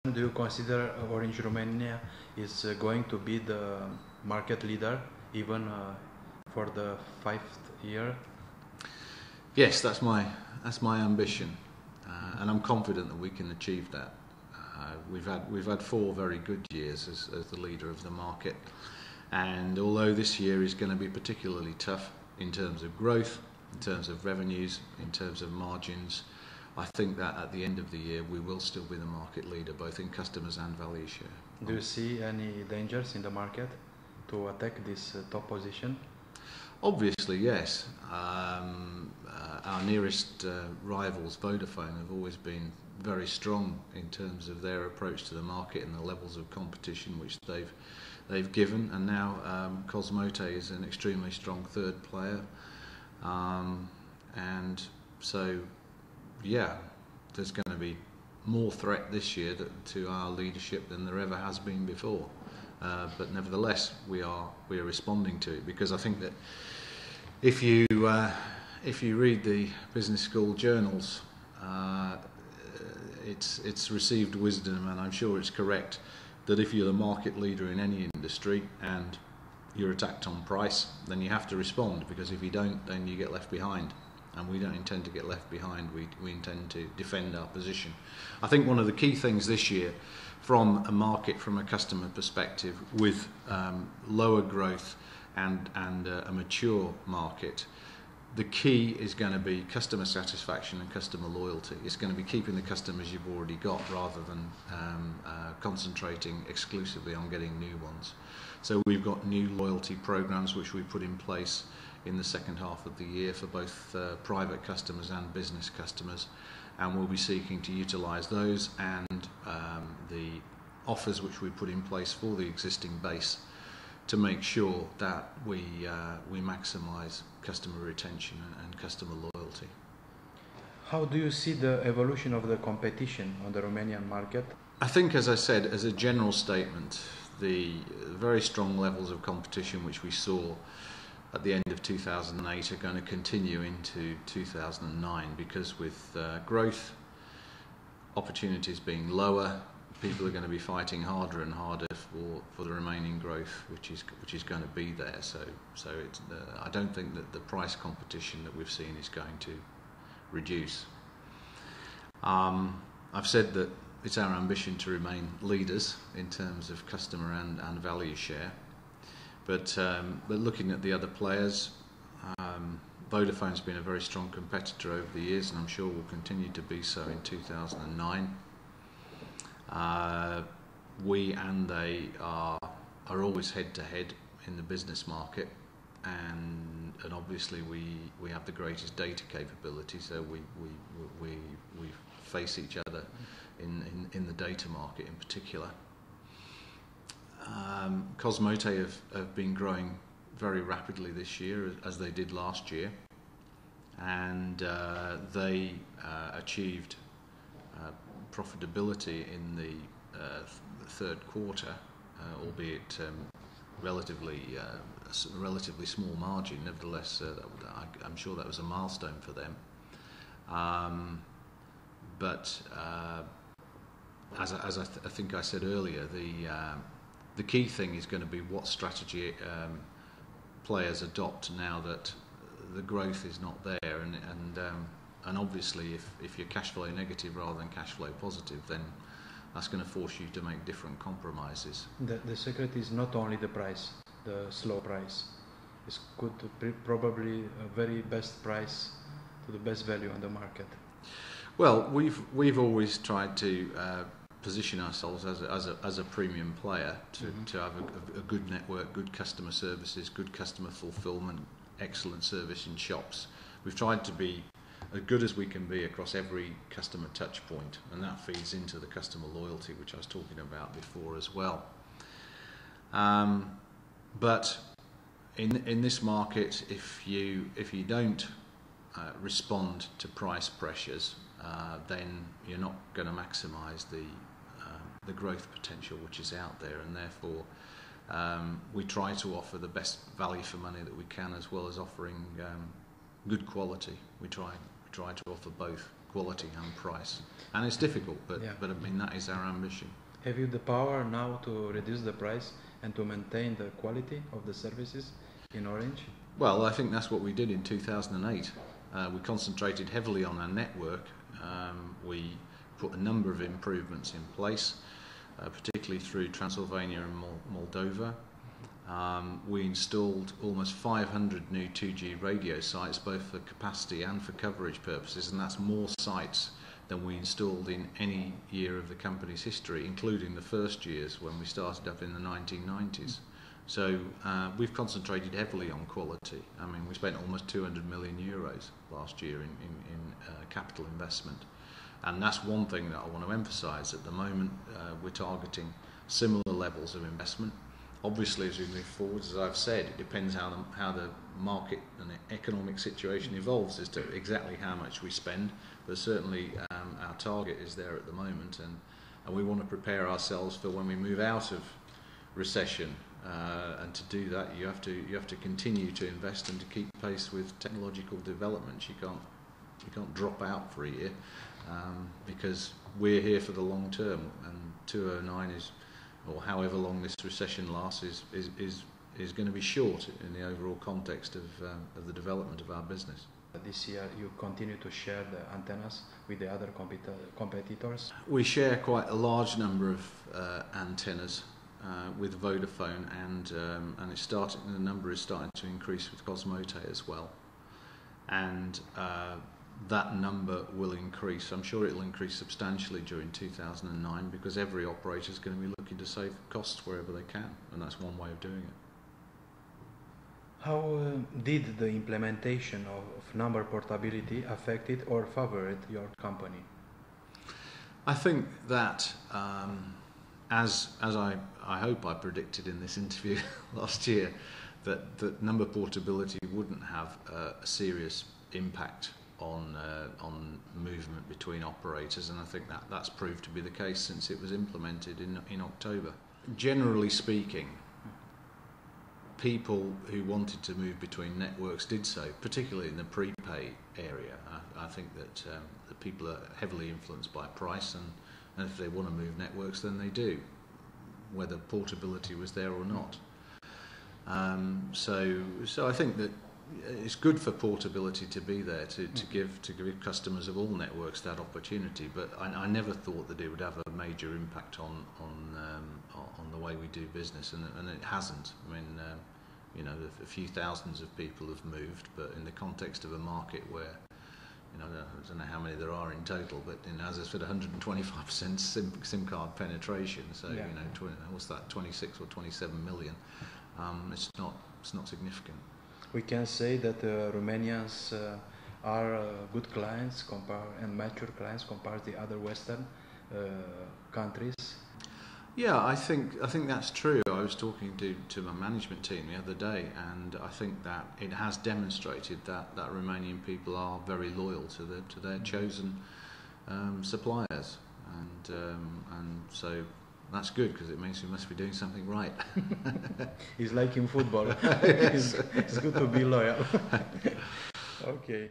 Do you consider Orange Romania is going to be the market leader even for the 5th year? Yes, that's my ambition, and I'm confident that we can achieve that. We've had 4 very good years as the leader of the market, and although this year is going to be particularly tough in terms of growth, in terms of revenues, in terms of margins, I think that at the end of the year we will still be the market leader both in customers and value share. Do you see any dangers in the market to attack this top position? Obviously, yes. Our nearest rivals, Vodafone, have always been very strong in terms of their approach to the market and the levels of competition which they've given, and now Moat is an extremely strong third player, and so yeah, there's going to be more threat this year to our leadership than there ever has been before. But nevertheless, we are responding to it, because I think that if you read the business school journals, it's received wisdom, and I'm sure it's correct, that if you're the market leader in any industry and you're attacked on price, then you have to respond, because if you don't, then you get left behind. And we don't intend to get left behind. We intend to defend our position. I think one of the key things this year, from a customer perspective, with lower growth and a mature market, the key is going to be customer satisfaction and customer loyalty. It's going to be keeping the customers you've already got, rather than concentrating exclusively on getting new ones. So we've got new loyalty programs which we put in place in the second half of the year for both private customers and business customers, and we'll be seeking to utilise those and the offers which we put in place for the existing base to make sure that we maximise customer retention and customer loyalty. How do you see the evolution of the competition on the Romanian market? I think, as I said, as a general statement, the very strong levels of competition which we saw at the end of 2008 are going to continue into 2009, because with growth opportunities being lower, people are going to be fighting harder and harder for the remaining growth which is going to be there. So I don't think that the price competition that we've seen is going to reduce. I've said that it's our ambition to remain leaders in terms of customer and value share. But looking at the other players, Vodafone's been a very strong competitor over the years, and I'm sure will continue to be so in 2009. We and they are always head to head in the business market, and obviously we have the greatest data capability, so we face each other in the data market in particular. Moat have been growing very rapidly this year, as they did last year, and they achieved profitability in the third quarter, albeit relatively small margin. Nevertheless, I'm sure that was a milestone for them. But as I think I said earlier, the key thing is going to be what strategy players adopt now that the growth is not there, and obviously if you're cash flow negative rather than cash flow positive, then that's going to force you to make different compromises. The secret is not only the price, the slow price. It's good to probably a very best price to the best value on the market. Well, we've always tried to position ourselves as a premium player to have a good network, good customer services, good customer fulfillment, excellent service in shops. We've tried to be as good as we can be across every customer touch point, and that feeds into the customer loyalty which I was talking about before as well. But in this market, if you don't respond to price pressures, then you're not going to maximise the growth potential which is out there, and therefore we try to offer the best value for money that we can, as well as offering good quality. We try to offer both. quality and price. And it's difficult, but I mean that is our ambition. Have you the power now to reduce the price and to maintain the quality of the services in Orange? Well, I think that's what we did in 2008. We concentrated heavily on our network. We put a number of improvements in place, particularly through Transylvania and Moldova. We installed almost 500 new 2G radio sites, both for capacity and for coverage purposes, and that's more sites than we installed in any year of the company's history, including the first years when we started up in the 1990s. So we've concentrated heavily on quality. I mean, we spent almost 200 million euros last year in capital investment. And that's one thing that I want to emphasise. At the moment, we're targeting similar levels of investment. Obviously, as we move forward, as I've said, it depends how the market and the economic situation evolves as to exactly how much we spend. But certainly, our target is there at the moment, and we want to prepare ourselves for when we move out of recession. And to do that, you have to continue to invest and to keep pace with technological developments. You can't drop out for a year because we're here for the long term, and 2009 is, or however long this recession lasts, is going to be short in the overall context of the development of our business. This year you continue to share the antennas with the other competitors? We share quite a large number of antennas with Vodafone, and the number is starting to increase with Moat as well. And that number will increase. I'm sure it will increase substantially during 2009 because every operator is going to be looking to save costs wherever they can, and that's one way of doing it. How did the implementation of number portability affect it or favored your company? I think that as I hope I predicted in this interview last year, that number portability wouldn't have a serious impact on movement between operators, and I think that's proved to be the case since it was implemented in October. Generally speaking, people who wanted to move between networks did so, particularly in the prepay area. I think that the people are heavily influenced by price, and if they want to move networks, then they do, whether portability was there or not. So I think that it's good for portability to be there to give customers of all networks that opportunity. But I never thought that it would have a major impact on the way we do business, and it hasn't. I mean, a few thousands of people have moved, but in the context of a market where, I don't know how many there are in total, but as I said, 125% SIM card penetration. So what's that? 26 or 27 million. It's not significant. We can say that Romanians are good clients and mature clients compared to the other Western countries. Yeah, I think that's true. I was talking to my management team the other day, and I think that it has demonstrated that Romanian people are very loyal to their chosen suppliers, and so that's good because it means we must be doing something right. It's like in football. It's good to be loyal. Okay.